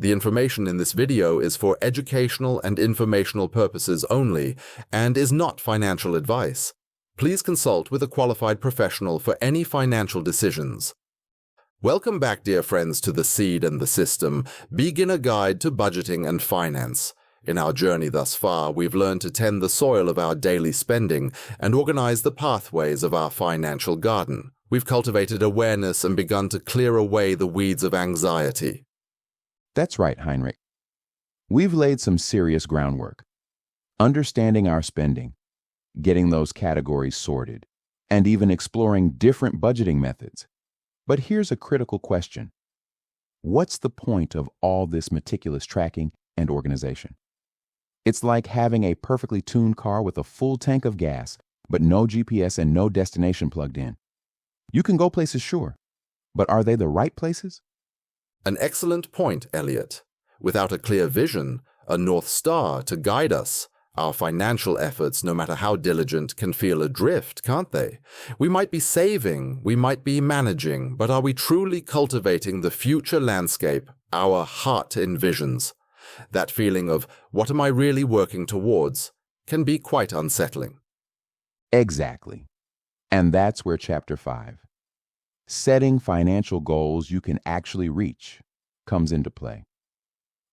The information in this video is for educational and informational purposes only and is not financial advice. Please consult with a qualified professional for any financial decisions. Welcome back, dear friends, to The Seed and the System, Beginner Guide to Budgeting and Finance. In our journey thus far, we've learned to tend the soil of our daily spending and organize the pathways of our financial garden. We've cultivated awareness and begun to clear away the weeds of anxiety. That's right, Heinrich. We've laid some serious groundwork. Understanding our spending, getting those categories sorted, and even exploring different budgeting methods. But here's a critical question. What's the point of all this meticulous tracking and organization? It's like having a perfectly tuned car with a full tank of gas, but no GPS and no destination plugged in. You can go places, sure, but are they the right places? An excellent point, Elliot. Without a clear vision, a North Star to guide us, our financial efforts, no matter how diligent, can feel adrift, can't they? We might be saving, we might be managing, but are we truly cultivating the future landscape our heart envisions? That feeling of, what am I really working towards, can be quite unsettling. Exactly. And that's where Chapter 5, Setting Financial Goals You Can Actually Reach, comes into play.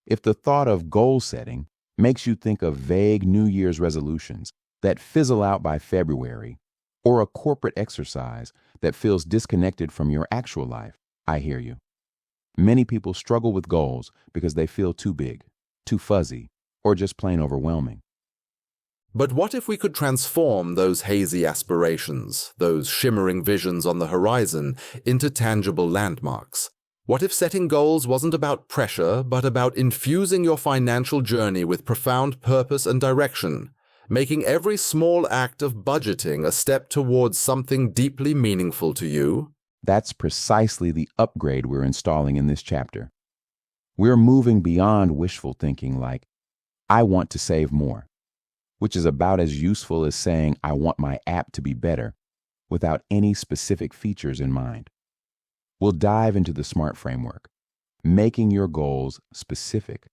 If the thought of goal setting makes you think of vague New Year's resolutions that fizzle out by February, or a corporate exercise that feels disconnected from your actual life, I hear you. Many people struggle with goals because they feel too big, too fuzzy, or just plain overwhelming. But what if we could transform those hazy aspirations, those shimmering visions on the horizon, into tangible landmarks? What if setting goals wasn't about pressure, but about infusing your financial journey with profound purpose and direction, making every small act of budgeting a step towards something deeply meaningful to you? That's precisely the upgrade we're installing in this chapter. We're moving beyond wishful thinking like, I want to save more, which is about as useful as saying I want my app to be better without any specific features in mind. We'll dive into the SMART framework, making your goals specific,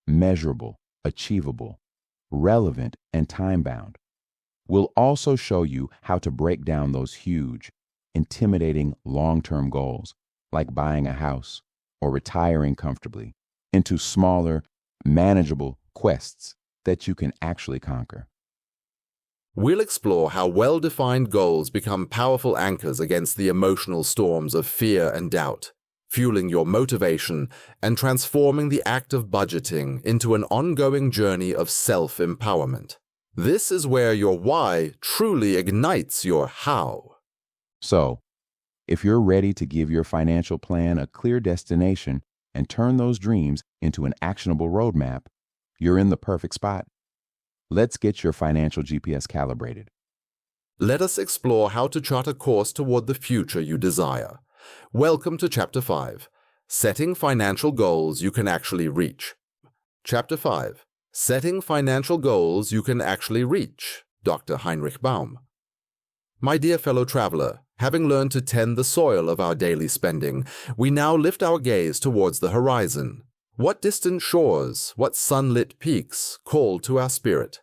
measurable, achievable, relevant, and time-bound. We'll also show you how to break down those huge, intimidating long-term goals, like buying a house or retiring comfortably, into smaller, manageable quests that you can actually conquer. We'll explore how well-defined goals become powerful anchors against the emotional storms of fear and doubt, fueling your motivation and transforming the act of budgeting into an ongoing journey of self-empowerment. This is where your why truly ignites your how. So, if you're ready to give your financial plan a clear destination and turn those dreams into an actionable roadmap, you're in the perfect spot. Let's get your financial GPS calibrated. Let us explore how to chart a course toward the future you desire. Welcome to Chapter 5, Setting Financial Goals You Can Actually Reach. Chapter 5, Setting Financial Goals You Can Actually Reach, Dr. Heinrich Baum. My dear fellow traveler, having learned to tend the soil of our daily spending, we now lift our gaze towards the horizon. What distant shores, what sunlit peaks call to our spirit?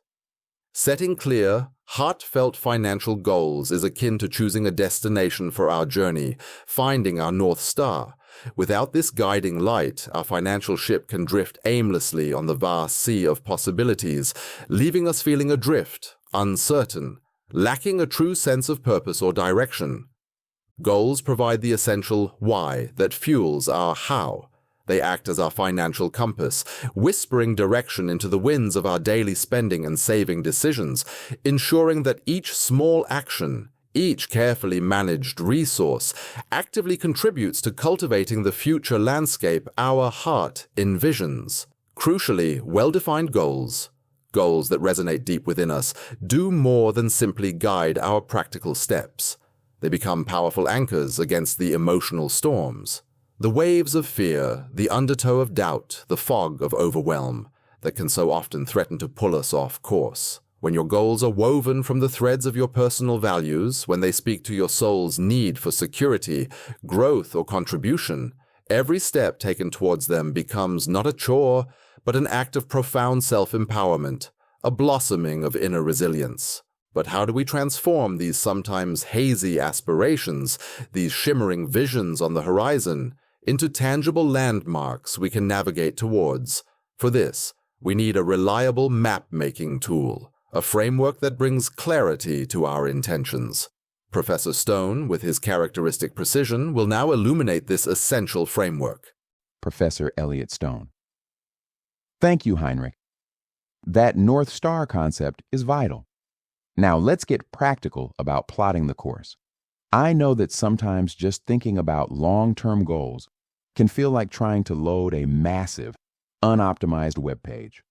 Setting clear, heartfelt financial goals is akin to choosing a destination for our journey, finding our North Star. Without this guiding light, our financial ship can drift aimlessly on the vast sea of possibilities, leaving us feeling adrift, uncertain, lacking a true sense of purpose or direction. Goals provide the essential why that fuels our how. They act as our financial compass, whispering direction into the winds of our daily spending and saving decisions, ensuring that each small action, each carefully managed resource, actively contributes to cultivating the future landscape our heart envisions. Crucially, well-defined goals that resonate deep within us, do more than simply guide our practical steps. They become powerful anchors against the emotional storms. The waves of fear, the undertow of doubt, the fog of overwhelm that can so often threaten to pull us off course. When your goals are woven from the threads of your personal values, when they speak to your soul's need for security, growth, or contribution, Every step taken towards them becomes not a chore, but an act of profound self-empowerment, a blossoming of inner resilience. But how do we transform these sometimes hazy aspirations, these shimmering visions on the horizon, into tangible landmarks we can navigate towards? For this, we need a reliable map-making tool, a framework that brings clarity to our intentions. Professor Stone, with his characteristic precision, will now illuminate this essential framework. Professor Elliot Stone. Thank you, Heinrich. That North Star concept is vital. Now let's get practical about plotting the course. I know that sometimes just thinking about long-term goals can feel like trying to load a massive, unoptimized web page,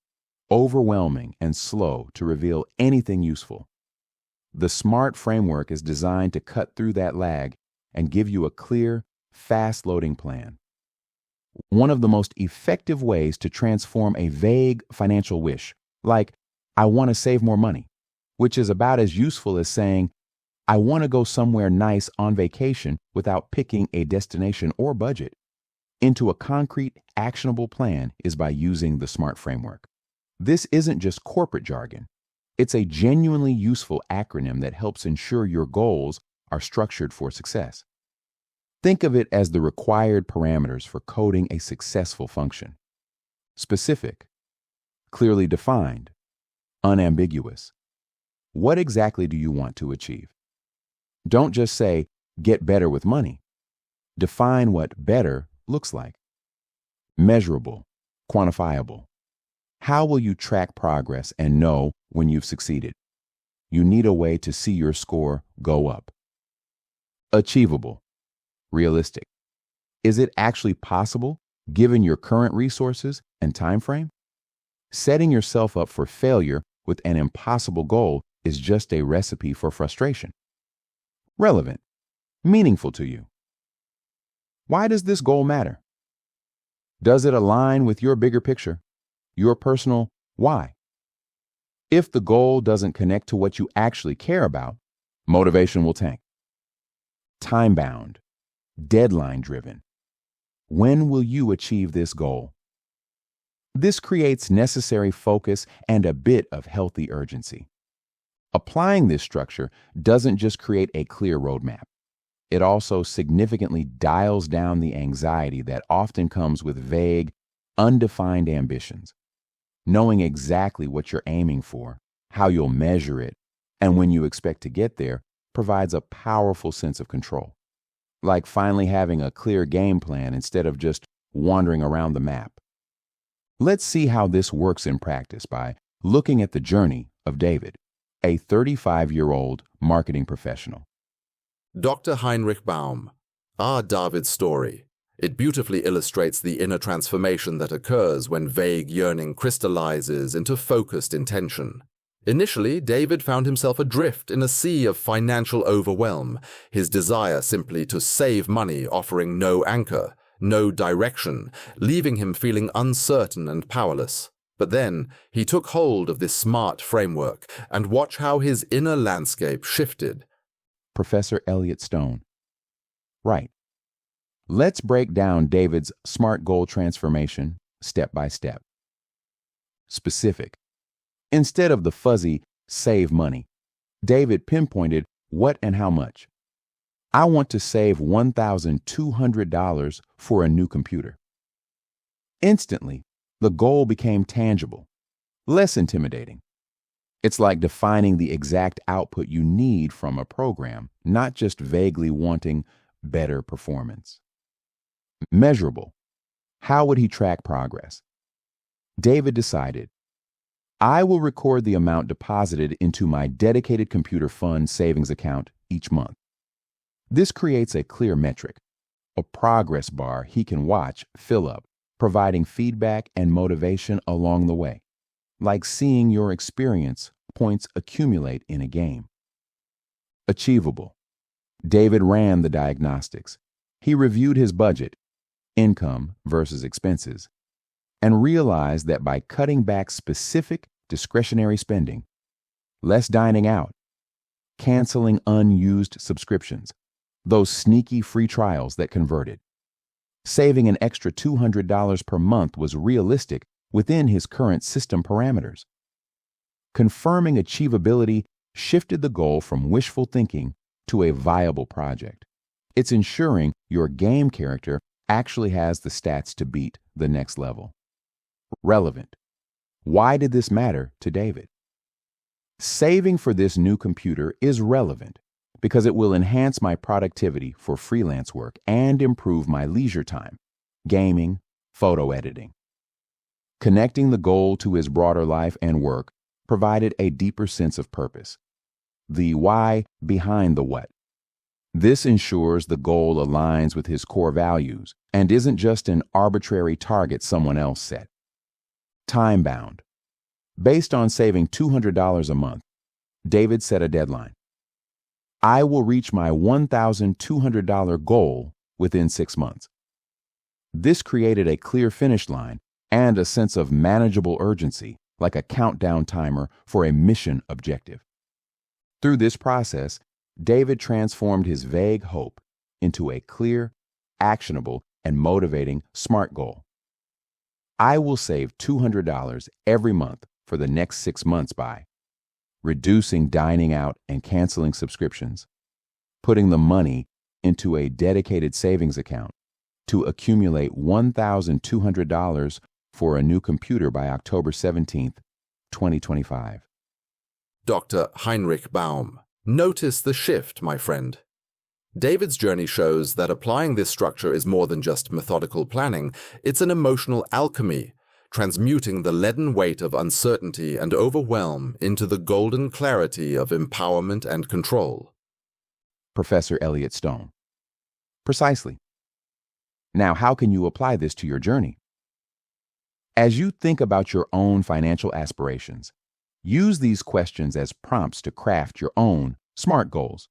overwhelming and slow to reveal anything useful. The SMART framework is designed to cut through that lag and give you a clear, fast-loading plan. One of the most effective ways to transform a vague financial wish, like, I want to save more money, which is about as useful as saying, I want to go somewhere nice on vacation without picking a destination or budget, into a concrete, actionable plan is by using the SMART framework. This isn't just corporate jargon. It's a genuinely useful acronym that helps ensure your goals are structured for success. Think of it as the required parameters for coding a successful function. Specific, clearly defined, unambiguous. What exactly do you want to achieve? Don't just say, get better with money. Define what better looks like. Measurable, quantifiable. How will you track progress and know when you've succeeded? You need a way to see your score go up. Achievable, realistic. Is it actually possible given your current resources and time frame? Setting yourself up for failure with an impossible goal is just a recipe for frustration. Relevant, meaningful to you. Why does this goal matter? Does it align with your bigger picture, your personal why? If the goal doesn't connect to what you actually care about, motivation will tank. Time-bound, deadline-driven. When will you achieve this goal? This creates necessary focus and a bit of healthy urgency. Applying this structure doesn't just create a clear roadmap. It also significantly dials down the anxiety that often comes with vague, undefined ambitions. Knowing exactly what you're aiming for, how you'll measure it, and when you expect to get there provides a powerful sense of control. Like finally having a clear game plan instead of just wandering around the map. Let's see how this works in practice by looking at the journey of David, a 35-year-old marketing professional. Dr. Heinrich Baum. Our David's story. It beautifully illustrates the inner transformation that occurs when vague yearning crystallizes into focused intention. Initially, David found himself adrift in a sea of financial overwhelm, his desire simply to save money offering no anchor, no direction, leaving him feeling uncertain and powerless. But then, he took hold of this SMART framework, and watch how his inner landscape shifted. Professor Elliot Stone. Right. Let's break down David's SMART goal transformation step by step. Specific. Instead of the fuzzy save money, David pinpointed what and how much. I want to save $1,200 for a new computer. Instantly, the goal became tangible, less intimidating. It's like defining the exact output you need from a program, not just vaguely wanting better performance. Measurable. How would he track progress? David decided, I will record the amount deposited into my dedicated computer fund savings account each month. This creates a clear metric, a progress bar he can watch fill up, providing feedback and motivation along the way, like seeing your experience points accumulate in a game. Achievable. David ran the diagnostics. He reviewed his budget, income versus expenses, and realized that by cutting back specific discretionary spending, less dining out, canceling unused subscriptions, those sneaky free trials that converted, Saving an extra $200 per month was realistic within his current system parameters. Confirming achievability shifted the goal from wishful thinking to a viable project. It's ensuring your game character actually has the stats to beat the next level. Relevant. Why did this matter to David? Saving for this new computer is relevant because it will enhance my productivity for freelance work and improve my leisure time, gaming, photo editing. Connecting the goal to his broader life and work provided a deeper sense of purpose. The why behind the what. This ensures the goal aligns with his core values and isn't just an arbitrary target someone else set. Time-bound. Based on saving $200 a month, David set a deadline. I will reach my $1,200 goal within 6 months. This created a clear finish line and a sense of manageable urgency, like a countdown timer for a mission objective. Through this process, David transformed his vague hope into a clear, actionable, and motivating SMART goal. I will save $200 every month for the next 6 months by reducing dining out and canceling subscriptions, putting the money into a dedicated savings account to accumulate $1,200 for a new computer by October 17th, 2025. Dr. Heinrich Baum. Notice the shift, my friend. David's journey shows that applying this structure is more than just methodical planning. It's an emotional alchemy, transmuting the leaden weight of uncertainty and overwhelm into the golden clarity of empowerment and control. Professor Elliot Stone. Precisely. Now, how can you apply this to your journey? As you think about your own financial aspirations, use these questions as prompts to craft your own SMART goals.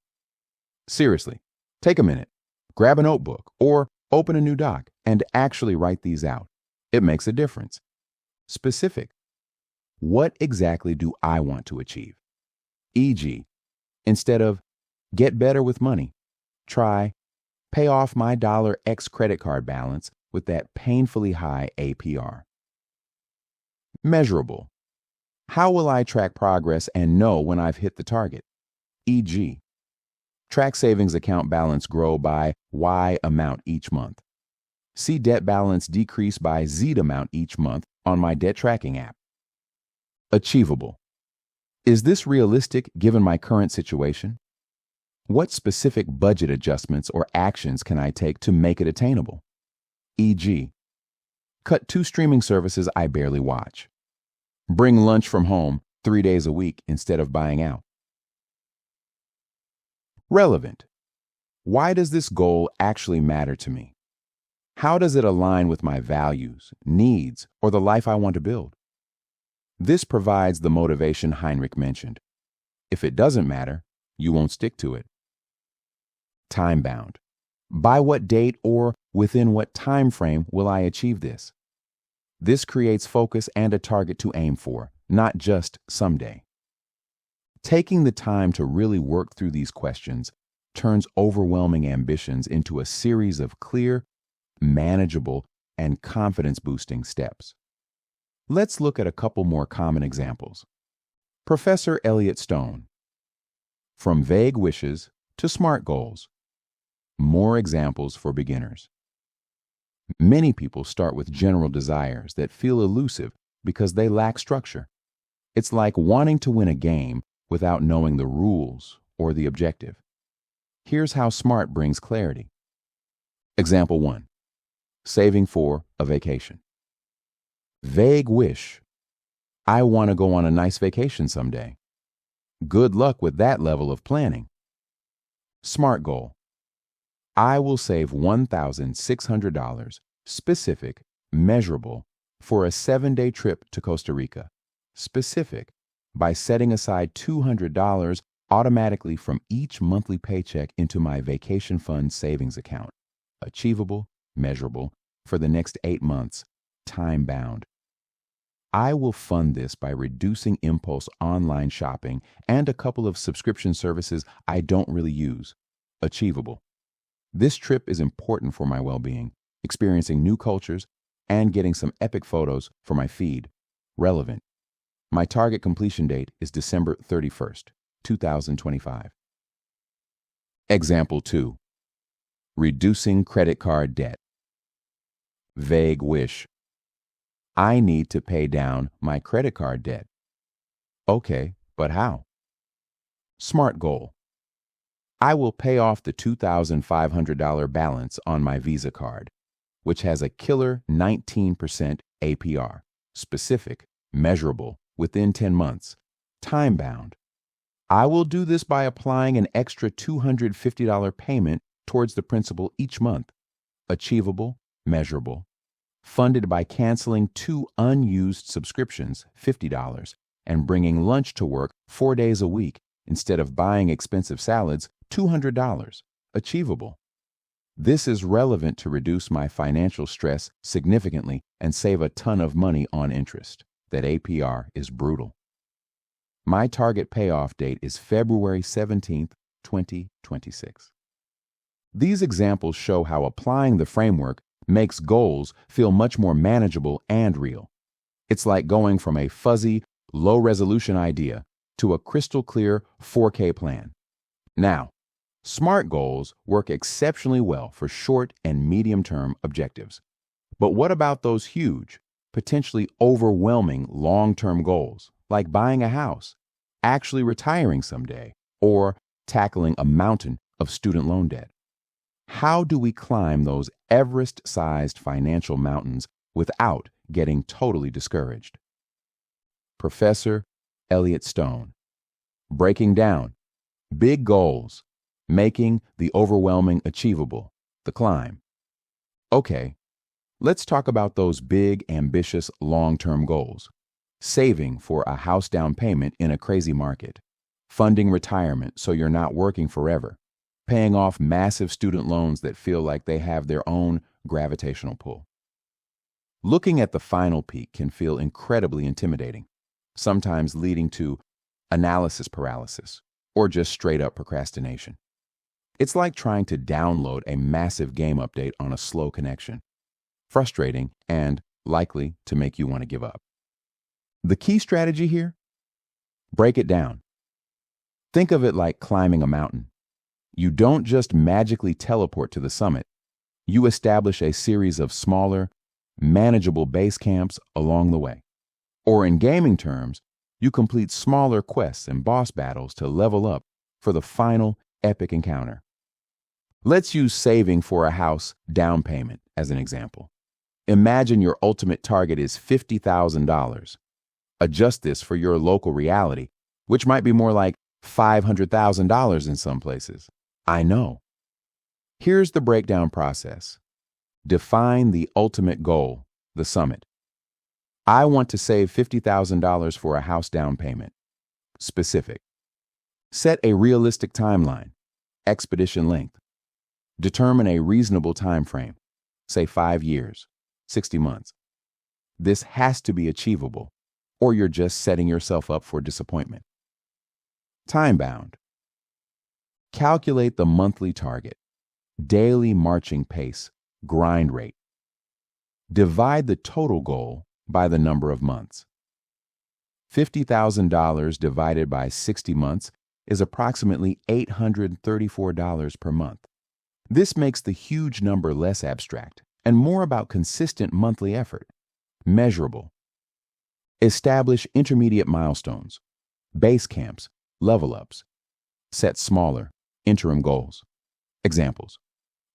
Seriously, take a minute, grab a notebook, or open a new doc and actually write these out. It makes a difference. Specific. What exactly do I want to achieve? E.g., instead of get better with money, try pay off my $X credit card balance with that painfully high APR. Measurable. How will I track progress and know when I've hit the target? E.g., track savings account balance grow by Y amount each month. See debt balance decrease by Z amount each month on my debt tracking app. Achievable. Is this realistic given my current situation? What specific budget adjustments or actions can I take to make it attainable? E.g., cut 2 streaming services I barely watch. Bring lunch from home 3 days a week instead of buying out. Relevant. Why does this goal actually matter to me? How does it align with my values, needs, or the life I want to build? This provides the motivation Heinrich mentioned. If it doesn't matter, you won't stick to it. Time-bound. By what date or within what time frame will I achieve this? This creates focus and a target to aim for, not just someday. Taking the time to really work through these questions turns overwhelming ambitions into a series of clear, manageable, and confidence-boosting steps. Let's look at a couple more common examples. Professor Elliot Stone. From vague wishes to SMART goals. More examples for beginners. Many people start with general desires that feel elusive because they lack structure. It's like wanting to win a game without knowing the rules or the objective. Here's how SMART brings clarity. Example 1. Saving for a vacation. Vague wish. I want to go on a nice vacation someday. Good luck with that level of planning. SMART goal. I will save $1,600, specific, measurable, for a 7-day trip to Costa Rica. Specific, by setting aside $200 automatically from each monthly paycheck into my vacation fund savings account. Achievable, measurable, for the next 8 months, time-bound. I will fund this by reducing impulse online shopping and a couple of subscription services I don't really use. Achievable. This trip is important for my well-being, experiencing new cultures, and getting some epic photos for my feed. Relevant. My target completion date is December 31st, 2025. Example 2. Reducing credit card debt. Vague wish. I need to pay down my credit card debt. Okay, but how? Smart goal. I will pay off the $2,500 balance on my Visa card, which has a killer 19% APR, specific, measurable, within 10 months, time-bound. I will do this by applying an extra $250 payment towards the principal each month, achievable, measurable, funded by canceling 2 unused subscriptions, $50, and bringing lunch to work 4 days a week instead of buying expensive salads, $200, achievable. This is relevant to reduce my financial stress significantly and save a ton of money on interest. That APR is brutal. My target payoff date is February 17th, 2026. These examples show how applying the framework makes goals feel much more manageable and real. It's like going from a fuzzy, low-resolution idea to a crystal-clear 4K plan. Now, SMART goals work exceptionally well for short and medium-term objectives. But what about those huge, potentially overwhelming long-term goals, like buying a house, actually retiring someday, or tackling a mountain of student loan debt? How do we climb those Everest-sized financial mountains without getting totally discouraged? Professor Elliot Stone. Breaking down big goals, making the overwhelming achievable, the climb. Okay, let's talk about those big, ambitious, long-term goals. Saving for a house down payment in a crazy market, funding retirement so you're not working forever, paying off massive student loans that feel like they have their own gravitational pull. Looking at the final peak can feel incredibly intimidating, sometimes leading to analysis paralysis or just straight-up procrastination. It's like trying to download a massive game update on a slow connection. Frustrating and likely to make you want to give up. The key strategy here? Break it down. Think of it like climbing a mountain. You don't just magically teleport to the summit. You establish a series of smaller, manageable base camps along the way. Or in gaming terms, you complete smaller quests and boss battles to level up for the final epic encounter. Let's use saving for a house down payment as an example. Imagine your ultimate target is $50,000. Adjust this for your local reality, which might be more like $500,000 in some places. I know. Here's the breakdown process. Define the ultimate goal, the summit. I want to save $50,000 for a house down payment. Specific. Set a realistic timeline, expedition length. Determine a reasonable time frame, say 5 years, 60 months. This has to be achievable, or you're just setting yourself up for disappointment. Time-bound. Calculate the monthly target, daily marching pace, grind rate. Divide the total goal by the number of months. $50,000 divided by 60 months is approximately $834 per month. This makes the huge number less abstract and more about consistent monthly effort. Measurable. Establish intermediate milestones, base camps, level ups. Set smaller, interim goals. Examples.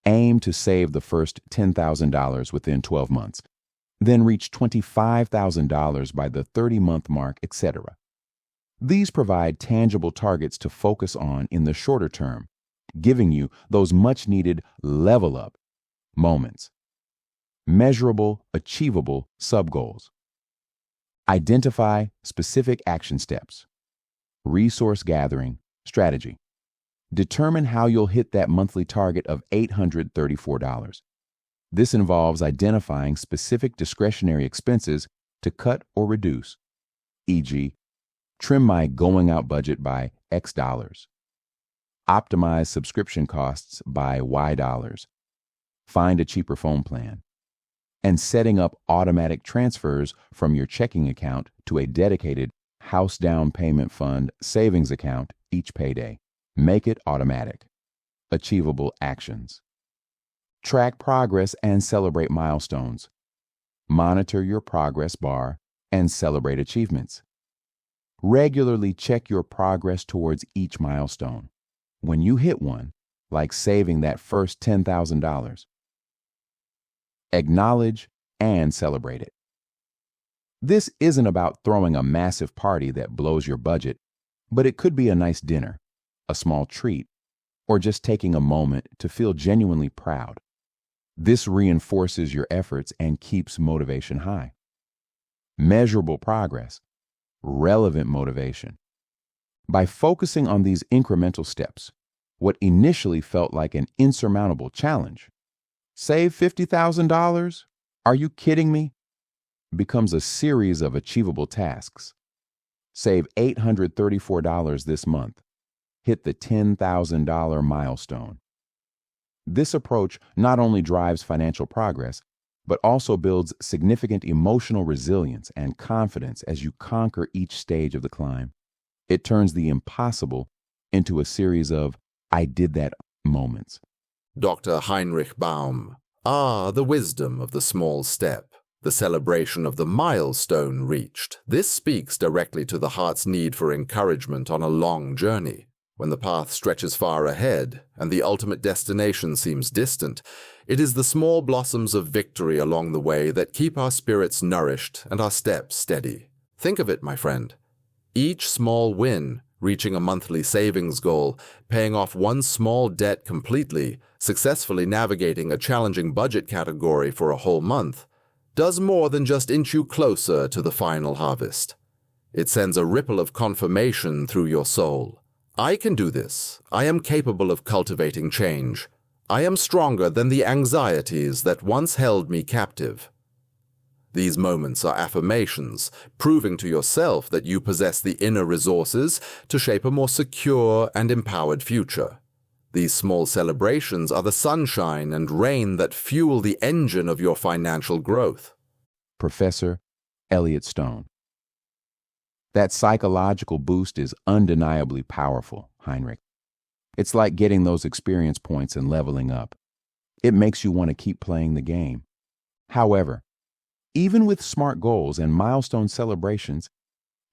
Aim to save the first $10,000 within 12 months, then reach $25,000 by the 30-month mark, etc. These provide tangible targets to focus on in the shorter term, giving you those much-needed level-up moments. Measurable, achievable sub-goals. Identify specific action steps. Resource gathering, strategy. Determine how you'll hit that monthly target of $834. This involves identifying specific discretionary expenses to cut or reduce, e.g., trim my going out budget by X dollars, optimize subscription costs by Y dollars, find a cheaper phone plan, and setting up automatic transfers from your checking account to a dedicated house down payment fund savings account each payday. Make it automatic. Achievable actions. Track progress and celebrate milestones. Monitor your progress bar and celebrate achievements. Regularly check your progress towards each milestone. When you hit one, like saving that first $10,000, acknowledge and celebrate it. This isn't about throwing a massive party that blows your budget, but it could be a nice dinner, a small treat, or just taking a moment to feel genuinely proud. This reinforces your efforts and keeps motivation high. Measurable progress, relevant motivation. By focusing on these incremental steps, what initially felt like an insurmountable challenge, save $50,000? Are you kidding me? Becomes a series of achievable tasks. Save $834 this month. Hit the $10,000 milestone. This approach not only drives financial progress, but also builds significant emotional resilience and confidence as you conquer each stage of the climb. It turns the impossible into a series of "I did that" moments. Dr. Heinrich Baum. Ah, the wisdom of the small step, the celebration of the milestone reached. This speaks directly to the heart's need for encouragement on a long journey. When the path stretches far ahead and the ultimate destination seems distant, it is the small blossoms of victory along the way that keep our spirits nourished and our steps steady. Think of it, my friend. Each small win, reaching a monthly savings goal, paying off one small debt completely, successfully navigating a challenging budget category for a whole month, does more than just inch you closer to the final harvest. It sends a ripple of confirmation through your soul. I can do this. I am capable of cultivating change. I am stronger than the anxieties that once held me captive. These moments are affirmations, proving to yourself that you possess the inner resources to shape a more secure and empowered future. These small celebrations are the sunshine and rain that fuel the engine of your financial growth. Professor Elliot Stone. That psychological boost is undeniably powerful, Heinrich. It's like getting those experience points and leveling up. It makes you want to keep playing the game. However, even with smart goals and milestone celebrations,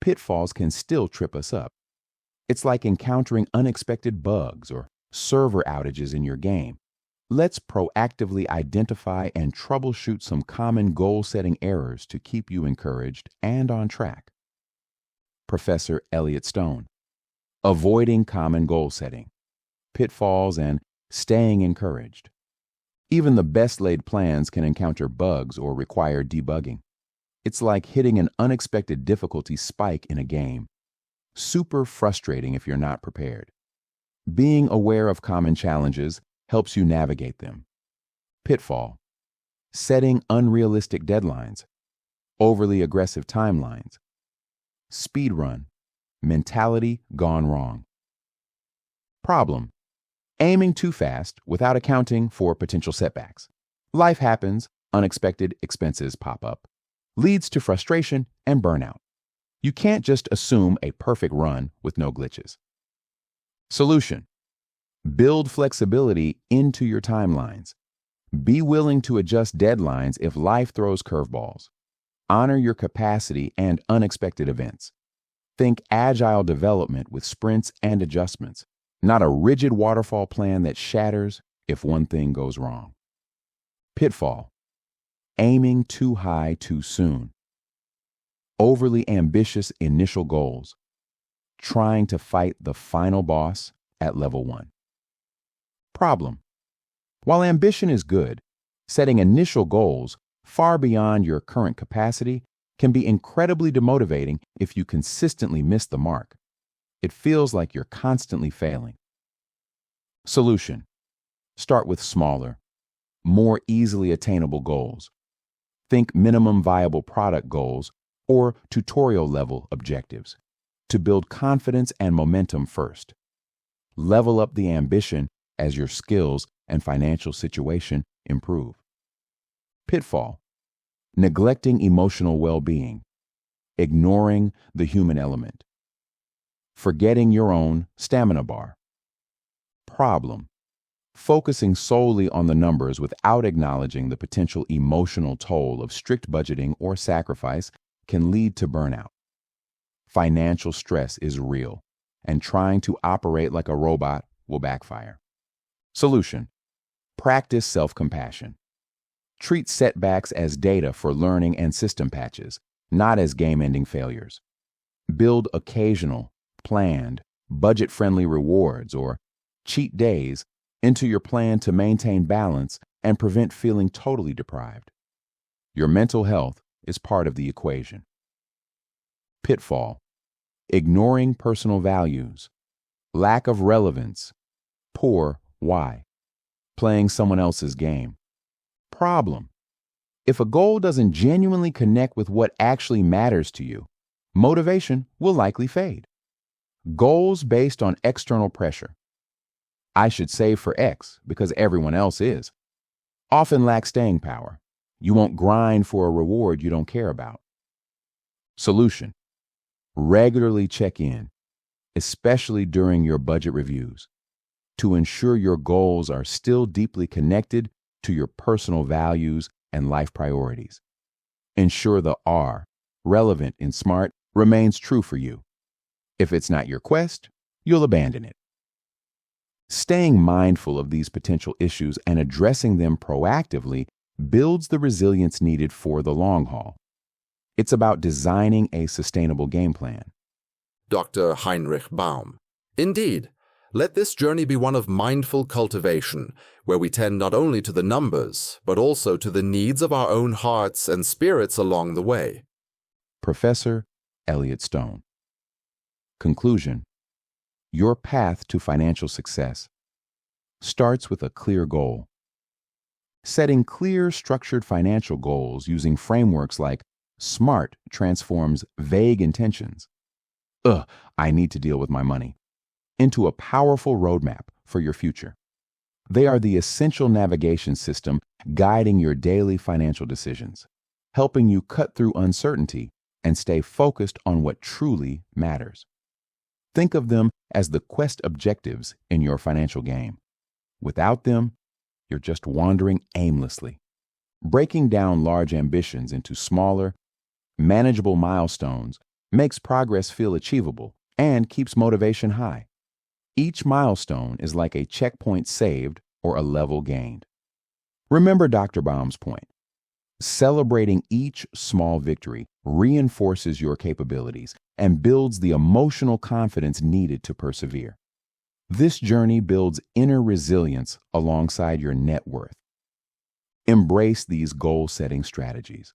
pitfalls can still trip us up. It's like encountering unexpected bugs or server outages in your game. Let's proactively identify and troubleshoot some common goal-setting errors to keep you encouraged and on track. Professor Elliot Stone. Avoiding common goal setting, pitfalls, and staying encouraged. Even the best laid plans can encounter bugs or require debugging. It's like hitting an unexpected difficulty spike in a game. Super frustrating if you're not prepared. Being aware of common challenges helps you navigate them. Pitfall. Setting unrealistic deadlines, overly aggressive timelines. Speed run. Mentality gone wrong. Problem. Aiming too fast without accounting for potential setbacks. Life happens, unexpected expenses pop up. Leads to frustration and burnout. You can't just assume a perfect run with no glitches. Solution. Build flexibility into your timelines. Be willing to adjust deadlines if life throws curveballs. Honor your capacity and unexpected events. Think agile development with sprints and adjustments, not a rigid waterfall plan that shatters if one thing goes wrong. Pitfall. Aiming too high too soon. Overly ambitious initial goals. Trying to fight the final boss at level 1. Problem. While ambition is good, setting initial goals far beyond your current capacity can be incredibly demotivating if you consistently miss the mark. It feels like you're constantly failing. Solution. Start with smaller, more easily attainable goals. Think minimum viable product goals or tutorial level objectives to build confidence and momentum first. Level up the ambition as your skills and financial situation improve. Pitfall: neglecting emotional well-being, ignoring the human element, forgetting your own stamina bar. Problem: focusing solely on the numbers without acknowledging the potential emotional toll of strict budgeting or sacrifice can lead to burnout. Financial stress is real, and trying to operate like a robot will backfire. Solution: practice self-compassion. Treat setbacks as data for learning and system patches, not as game-ending failures. Build occasional, planned, budget-friendly rewards or cheat days into your plan to maintain balance and prevent feeling totally deprived. Your mental health is part of the equation. Pitfall: ignoring personal values, lack of relevance, poor why, playing someone else's game. Problem: if a goal doesn't genuinely connect with what actually matters to you, motivation will likely fade. Goals based on external pressure, I should save for X because everyone else is, often lack staying power. You won't grind for a reward you don't care about. Solution: regularly check in, especially during your budget reviews, to ensure your goals are still deeply connected to your personal values and life priorities. Ensure the R, relevant and smart, remains true for you. If it's not your quest, you'll abandon it. Staying mindful of these potential issues and addressing them proactively builds the resilience needed for the long haul. It's about designing a sustainable game plan. Dr. Heinrich Baum. Indeed, let this journey be one of mindful cultivation, where we tend not only to the numbers, but also to the needs of our own hearts and spirits along the way. Professor Elliot Stone. Conclusion: your path to financial success starts with a clear goal. Setting clear, structured financial goals using frameworks like SMART transforms vague intentions, I need to deal with my money, into a powerful roadmap for your future. They are the essential navigation system guiding your daily financial decisions, helping you cut through uncertainty and stay focused on what truly matters. Think of them as the quest objectives in your financial game. Without them, you're just wandering aimlessly. Breaking down large ambitions into smaller, manageable milestones makes progress feel achievable and keeps motivation high. Each milestone is like a checkpoint saved or a level gained. Remember Dr. Baum's point. Celebrating each small victory reinforces your capabilities and builds the emotional confidence needed to persevere. This journey builds inner resilience alongside your net worth. Embrace these goal-setting strategies.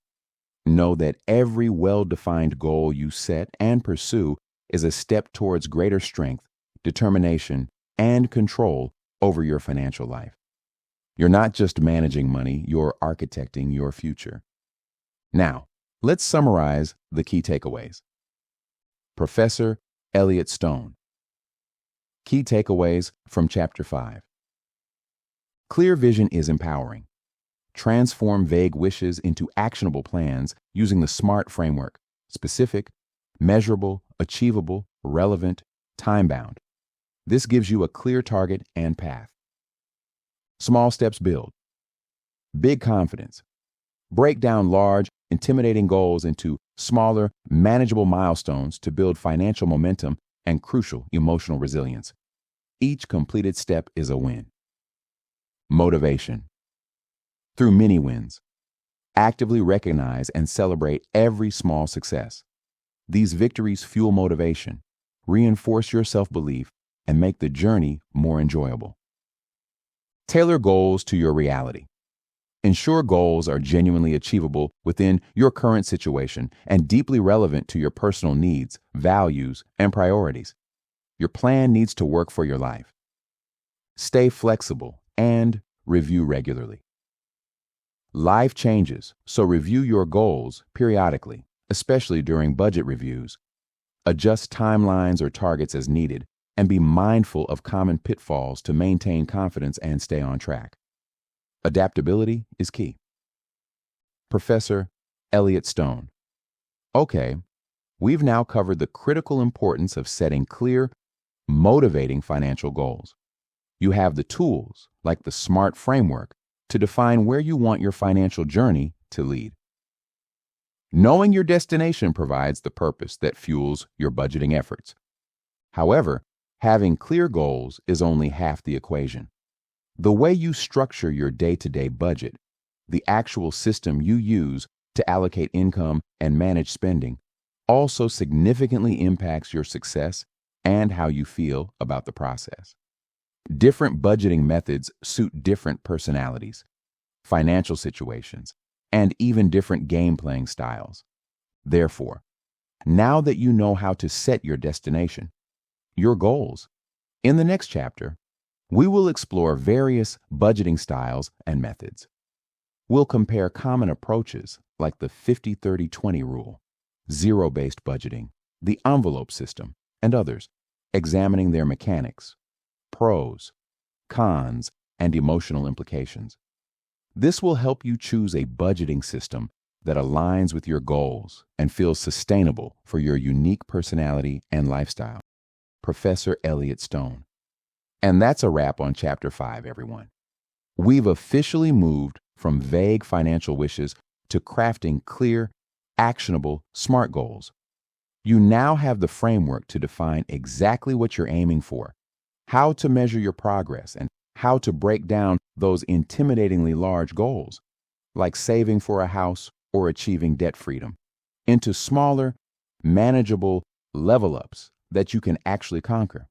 Know that every well-defined goal you set and pursue is a step towards greater strength, determination, and control over your financial life. You're not just managing money, you're architecting your future. Now, let's summarize the key takeaways. Professor Elliot Stone. Key takeaways from Chapter 5. Clear vision is empowering. Transform vague wishes into actionable plans using the SMART framework: specific, measurable, achievable, relevant, time-bound. This gives you a clear target and path. Small steps build big confidence. Break down large, intimidating goals into smaller, manageable milestones to build financial momentum and crucial emotional resilience. Each completed step is a win. Motivation. Through mini wins, actively recognize and celebrate every small success. These victories fuel motivation, reinforce your self-belief, and make the journey more enjoyable. Tailor goals to your reality. Ensure goals are genuinely achievable within your current situation and deeply relevant to your personal needs, values, and priorities. Your plan needs to work for your life. Stay flexible and review regularly. Life changes, so review your goals periodically, especially during budget reviews. Adjust timelines or targets as needed, and be mindful of common pitfalls to maintain confidence and stay on track. Adaptability is key. Professor Elliot Stone. Okay, we've now covered the critical importance of setting clear, motivating financial goals. You have the tools, like the SMART framework, to define where you want your financial journey to lead. Knowing your destination provides the purpose that fuels your budgeting efforts. However, having clear goals is only half the equation. The way you structure your day-to-day budget, the actual system you use to allocate income and manage spending, also significantly impacts your success and how you feel about the process. Different budgeting methods suit different personalities, financial situations, and even different game-playing styles. Therefore, now that you know how to set your destination, your goals, in the next chapter, we will explore various budgeting styles and methods. We'll compare common approaches like the 50-30-20 rule, zero-based budgeting, the envelope system, and others, examining their mechanics, pros, cons, and emotional implications. This will help you choose a budgeting system that aligns with your goals and feels sustainable for your unique personality and lifestyle. Professor Elliot Stone. And that's a wrap on Chapter 5, everyone. We've officially moved from vague financial wishes to crafting clear, actionable, SMART goals. You now have the framework to define exactly what you're aiming for, how to measure your progress, and how to break down those intimidatingly large goals, like saving for a house or achieving debt freedom, into smaller, manageable level-ups that you can actually conquer.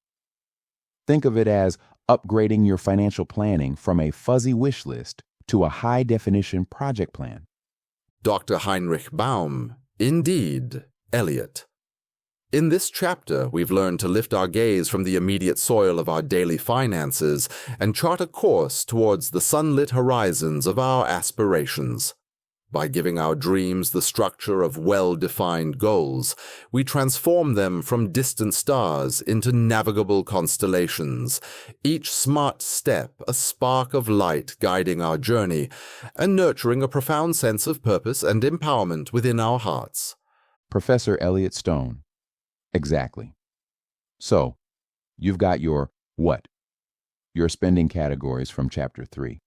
Think of it as upgrading your financial planning from a fuzzy wish list to a high-definition project plan. Dr. Heinrich Baum, indeed, Elliot. In this chapter, we've learned to lift our gaze from the immediate soil of our daily finances and chart a course towards the sunlit horizons of our aspirations. By giving our dreams the structure of well-defined goals, we transform them from distant stars into navigable constellations, each smart step a spark of light guiding our journey and nurturing a profound sense of purpose and empowerment within our hearts. Professor Elliot Stone. Exactly. So, you've got your what, your spending categories from Chapter 3,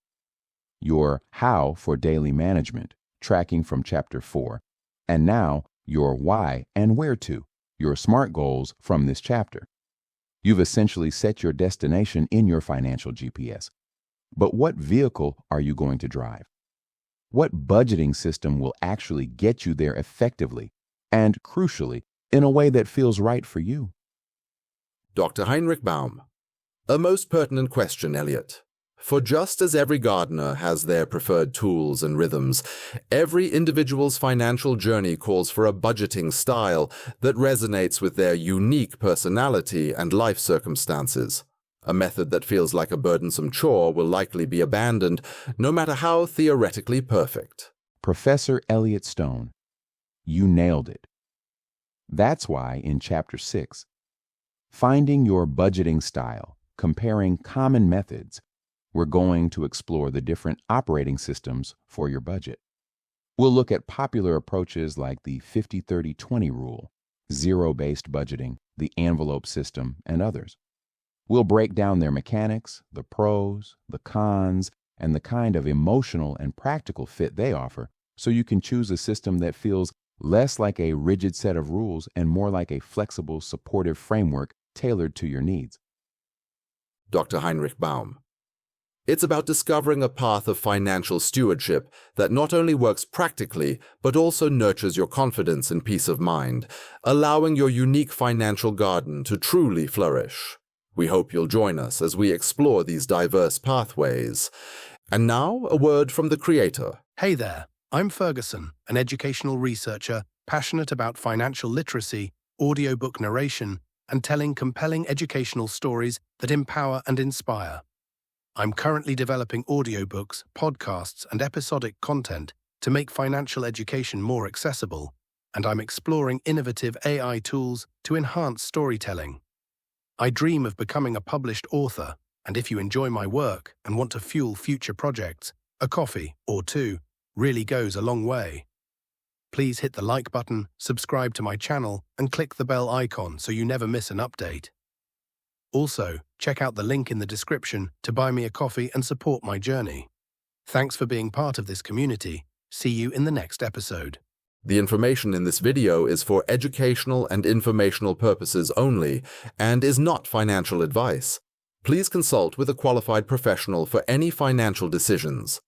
your how for daily management, tracking from Chapter 4, and now your why and where to, your SMART goals from this chapter. You've essentially set your destination in your financial GPS. But what vehicle are you going to drive? What budgeting system will actually get you there effectively and, crucially, in a way that feels right for you? Dr. Heinrich Baum. A most pertinent question, Elliot. For just as every gardener has their preferred tools and rhythms, every individual's financial journey calls for a budgeting style that resonates with their unique personality and life circumstances. A method that feels like a burdensome chore will likely be abandoned, no matter how theoretically perfect. Professor Elliot Stone, you nailed it. That's why in Chapter 6, Finding Your Budgeting Style, Comparing Common Methods, we're going to explore the different operating systems for your budget. We'll look at popular approaches like the 50-30-20 rule, zero-based budgeting, the envelope system, and others. We'll break down their mechanics, the pros, the cons, and the kind of emotional and practical fit they offer, so you can choose a system that feels less like a rigid set of rules and more like a flexible, supportive framework tailored to your needs. Dr. Heinrich Baum. It's about discovering a path of financial stewardship that not only works practically, but also nurtures your confidence and peace of mind, allowing your unique financial garden to truly flourish. We hope you'll join us as we explore these diverse pathways. And now, a word from the creator. Hey there, I'm Ferguson, an educational researcher passionate about financial literacy, audiobook narration, and telling compelling educational stories that empower and inspire. I'm currently developing audiobooks, podcasts, and episodic content to make financial education more accessible, and I'm exploring innovative AI tools to enhance storytelling. I dream of becoming a published author, and if you enjoy my work and want to fuel future projects, A coffee or two really goes a long way. Please hit the like button, subscribe to my channel, and click the bell icon so you never miss an update. Also, check out the link in the description to buy me a coffee and support my journey. Thanks for being part of this community. See you in the next episode. The information in this video is for educational and informational purposes only and is not financial advice. Please consult with a qualified professional for any financial decisions.